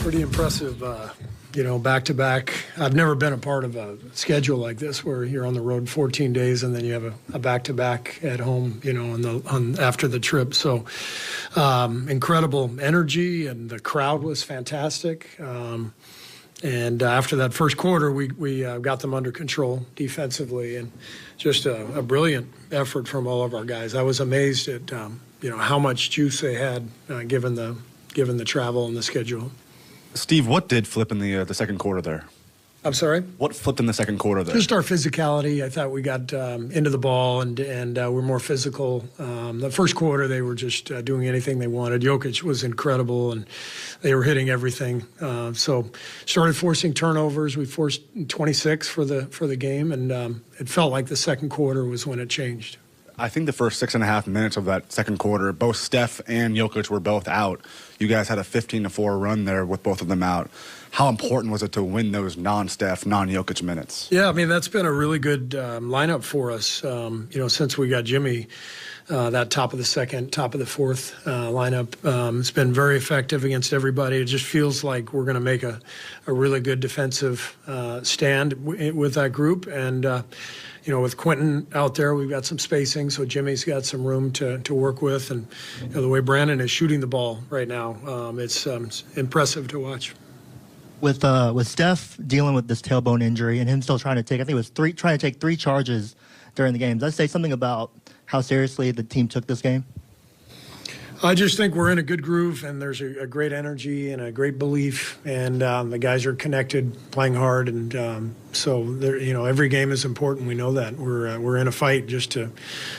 Pretty impressive, back-to-back. I've never been a part of a schedule like this where you're on the road 14 days and then you have a back-to-back at home, after the trip. So incredible energy, and the crowd was fantastic. And after that first quarter, we got them under control defensively, and just a brilliant effort from all of our guys. I was amazed at how much juice they had given the travel and the schedule. Steve, what did flip in the second quarter there? I'm sorry? What flipped in the second quarter there? Just our physicality. I thought we got into the ball and we're more physical. The first quarter, they were just doing anything they wanted. Jokic was incredible, and they were hitting everything. So started forcing turnovers. We forced 26 for the game, and it felt like the second quarter was when it changed. I think the first 6.5 minutes of that second quarter, both Steph and Jokic were both out. You guys had a 15-4 run there with both of them out. How important was it to win those non-Steph, non-Jokic minutes? Yeah, I mean, that's been a really good lineup for us, since we got Jimmy. That top of the second, top of the fourth lineup. It's been very effective against everybody. It just feels like we're going to make a really good defensive stand with that group. And, with Quentin out there, we've got some spacing, so Jimmy's got some room to work with. And the way Brandon is shooting the ball right now, it's impressive to watch. With Steph dealing with this tailbone injury and him still trying to take, I think it was trying to take 3 charges during the game. Does that say something about how seriously the team took this game? I just think we're in a good groove, and there's a great energy and a great belief, and the guys are connected, playing hard, and so every game is important. We know that we're in a fight just to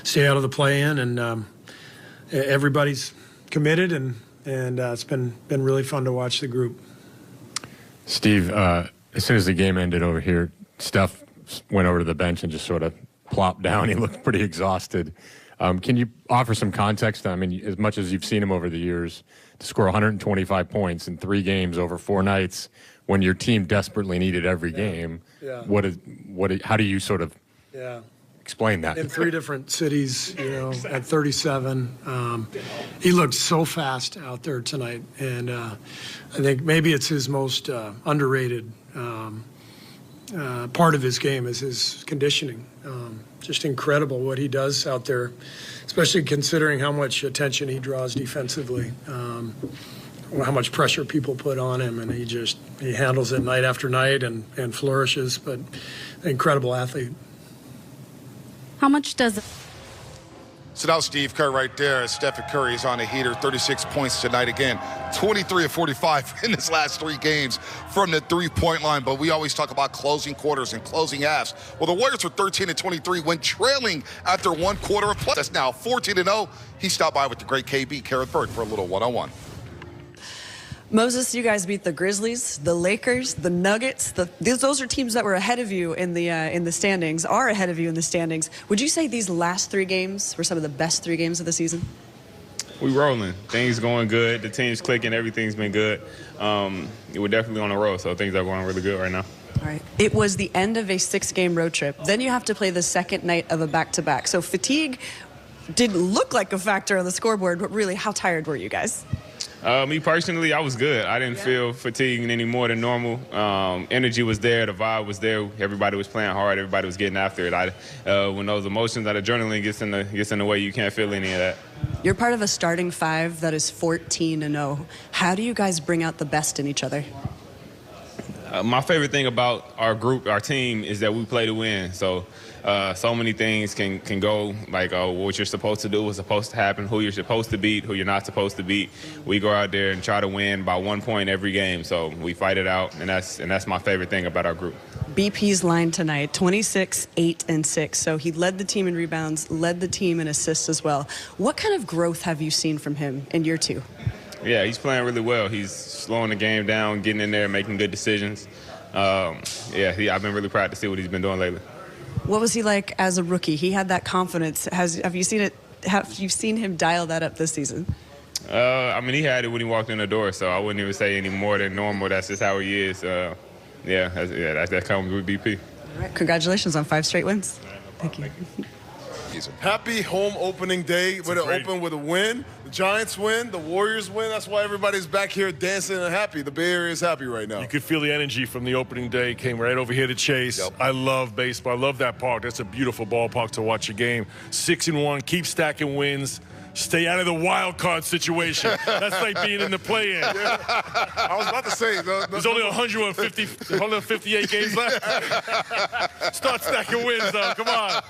stay out of the play-in, and everybody's committed, and it's been really fun to watch the group. Steve, as soon as the game ended over here, Steph went over to the bench and just sort of plopped down. He looked pretty exhausted. Can you offer some context? I mean, as much as you've seen him over the years, to score 125 points in 3 games over 4 nights when your team desperately needed every game, how do you sort of explain that? In 3 different cities, at 37. He looked so fast out there tonight, and I think maybe it's his most underrated part of his game is his conditioning. Just incredible what he does out there, especially considering how much attention he draws defensively, how much pressure people put on him, and he handles it night after night and flourishes, but an incredible athlete. How much does it? So now Steve Kerr right there. Stephen Curry is on a heater, 36 points tonight again. 23 of 45 in his last 3 games from the 3-point line. But we always talk about closing quarters and closing halves. Well, the Warriors were 13-23 when trailing after 1 quarter of play. That's now 14-0. He stopped by with the great KB, Kerr for a little one-on-one. Moses, you guys beat the Grizzlies, the Lakers, the Nuggets. Those are teams that were ahead of you in the standings, are ahead of you in the standings. Would you say these last 3 games were some of the best 3 games of the season? We rolling. Things going good. The team's clicking. Everything's been good. We're definitely on a roll, so things are going really good right now. All right. It was the end of a 6-game road trip. Then you have to play the second night of a back-to-back. So fatigue didn't look like a factor on the scoreboard, but really, how tired were you guys? Me personally, I was good. I didn't feel fatigued any more than normal. Energy was there. The vibe was there. Everybody was playing hard. Everybody was getting after it. When those emotions, that adrenaline gets in the way, you can't feel any of that. You're part of a starting 5 that is 14-0. How do you guys bring out the best in each other? My favorite thing about our group, our team, is that we play to win. So many things can go like what you're supposed to do, what's supposed to happen, who you're supposed to beat, who you're not supposed to beat. We go out there and try to win by 1 point every game. So we fight it out, and that's my favorite thing about our group. BP's line tonight, 26, 8, and 6. So he led the team in rebounds, led the team in assists as well. What kind of growth have you seen from him in year 2? Yeah, he's playing really well. He's slowing the game down, getting in there, making good decisions. I've been really proud to see what he's been doing lately. What was he like as a rookie? He had that confidence. Have you seen him dial that up this season? He had it when he walked in the door, so I wouldn't even say any more than normal. That's just how he is. That comes with BP. All right, congratulations on 5 straight wins. Thank you. Happy home opening day. With an open with a win. The Giants win, the Warriors win. That's why everybody's back here dancing and happy. The Bay Area is happy right now. You could feel the energy from the opening day. Came right over here to Chase. Yep. I love baseball. I love that park. That's a beautiful ballpark to watch a game. 6-1. Keep stacking wins. Stay out of the wild card situation. That's like being in the play-in. Yeah. I was about to say. There's only 158 games left. Start stacking wins, though. Come on.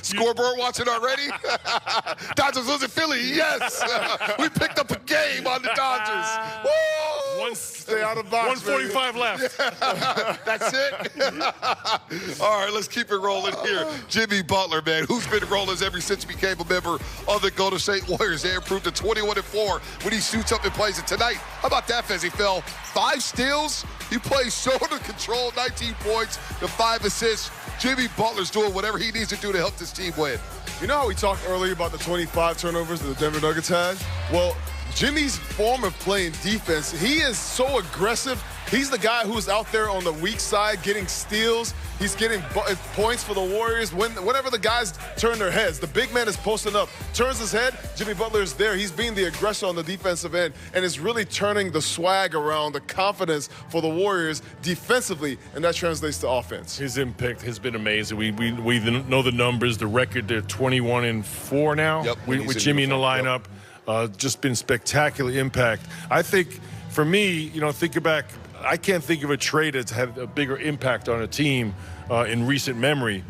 Scoreboard watching already? Dodgers losing Philly. Yes. We picked up a game on the Dodgers. Woo! Stay out of the box. 145 left. That's it? All right, let's keep it rolling here. Jimmy Butler, man, who's been rolling ever since he became a member of the Golden State Warriors. They improved to 21-4 when he suits up and plays it tonight. How about that, Fezzy Phil? 5 steals. He plays shoulder control, 19 points to 5 assists. Jimmy Butler's doing whatever he needs to do to help this team win. You know how we talked earlier about the 25 turnovers that the Denver Nuggets had? Well, Jimmy's form of playing defense, he is so aggressive. He's the guy who's out there on the weak side getting steals. He's getting points for the Warriors. Whenever the guys turn their heads, the big man is posting up, turns his head, Jimmy Butler is there. He's being the aggressor on the defensive end and is really turning the swag around, the confidence for the Warriors defensively, and that translates to offense. His impact has been amazing. We know the numbers, the record. They're 21-4 now. Yep, with Jimmy in the lineup. Just been spectacular impact. I think, for me, think back, I can't think of a trade that's had a bigger impact on a team in recent memory.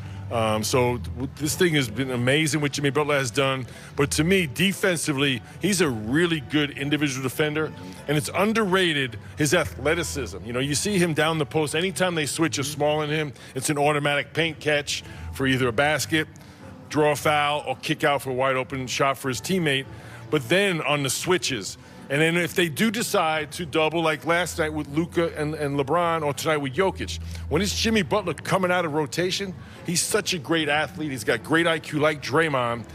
So this thing has been amazing what Jimmy Butler has done. But to me, defensively, he's a really good individual defender. And it's underrated, his athleticism. You see him down the post. Anytime they switch a small in him, it's an automatic paint catch for either a basket, draw a foul, or kick out for a wide open shot for his teammate. But then on the switches, and then if they do decide to double like last night with Luka and LeBron, or tonight with Jokic, when it's Jimmy Butler coming out of rotation, he's such a great athlete. He's got great IQ like Draymond.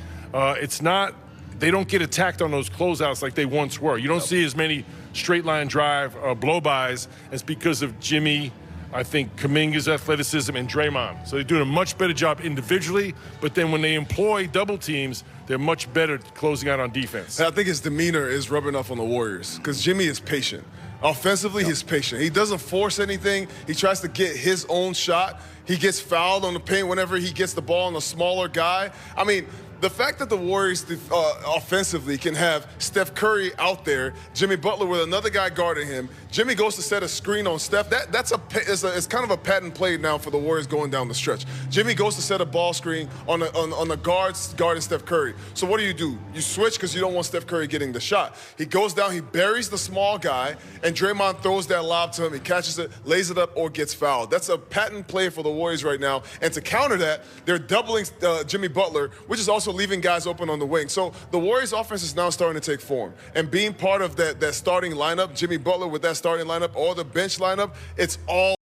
They don't get attacked on those closeouts like they once were. You don't see as many straight line drive blow-bys as because of Jimmy, I think, Kuminga's athleticism, and Draymond. So they're doing a much better job individually, but then when they employ double teams, they're much better closing out on defense. And I think his demeanor is rubbing off on the Warriors because Jimmy is patient. Offensively, he's patient. He doesn't force anything. He tries to get his own shot. He gets fouled on the paint whenever he gets the ball on a smaller guy. I mean, the fact that the Warriors offensively can have Steph Curry out there, Jimmy Butler with another guy guarding him, Jimmy goes to set a screen on Steph. It's kind of a patent play now for the Warriors going down the stretch. Jimmy goes to set a ball screen on the guards guarding Steph Curry. So what do? You switch because you don't want Steph Curry getting the shot. He goes down, he buries the small guy, and Draymond throws that lob to him. He catches it, lays it up, or gets fouled. That's a patent play for the Warriors right now. And to counter that, they're doubling Jimmy Butler, which is also leaving guys open on the wing. So the Warriors offense is now starting to take form. And being part of that starting lineup, Jimmy Butler with that starting lineup or the bench lineup, it's all